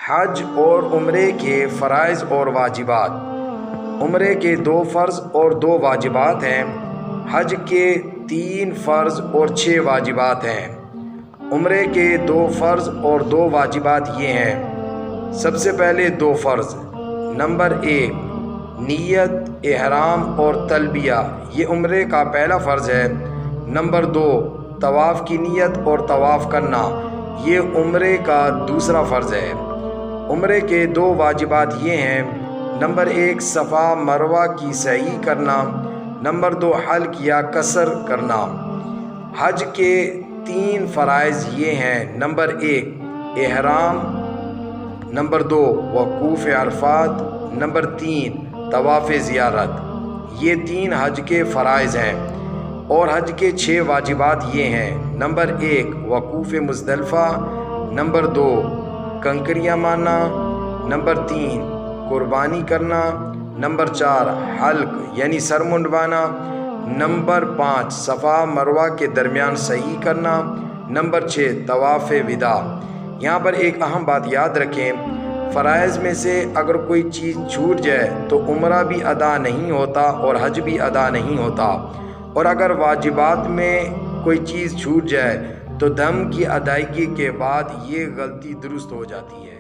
حج اور عمرے کے فرائض اور واجبات۔ عمرے کے 2 فرض اور 2 واجبات ہیں۔ حج کے 3 فرض اور 6 واجبات ہیں۔ عمرے کے 2 فرض اور 2 واجبات یہ ہیں۔ سب سے پہلے 2 فرض۔ نمبر 1 نیت، احرام اور تلبیہ، یہ عمرے کا پہلا فرض ہے۔ نمبر 2 طواف کی نیت اور طواف کرنا، یہ عمرے کا دوسرا فرض ہے۔ عمرے کے 2 واجبات یہ ہیں۔ نمبر 1 صفا مروہ کی سعی کرنا۔ نمبر 2 حلق یا قصر کرنا۔ حج کے 3 فرائض یہ ہیں۔ نمبر 1 احرام، نمبر 2 وقوف عرفات، نمبر 3 طواف زیارت، یہ 3 حج کے فرائض ہیں۔ اور حج کے 6 واجبات یہ ہیں۔ نمبر 1 وقوف مزدلفہ، نمبر 2 کنکریاں مارنا، نمبر 3 قربانی کرنا، نمبر 4 حلق یعنی سر منڈوانا، نمبر 5 صفا مروہ کے درمیان سعی کرنا، نمبر 6 طواف وداع۔ یہاں پر ایک اہم بات یاد رکھیں، فرائض میں سے اگر کوئی چیز چھوٹ جائے تو عمرہ بھی ادا نہیں ہوتا اور حج بھی ادا نہیں ہوتا، اور اگر واجبات میں کوئی چیز چھوٹ جائے تو دم کی ادائیگی کے بعد یہ غلطی درست ہو جاتی ہے۔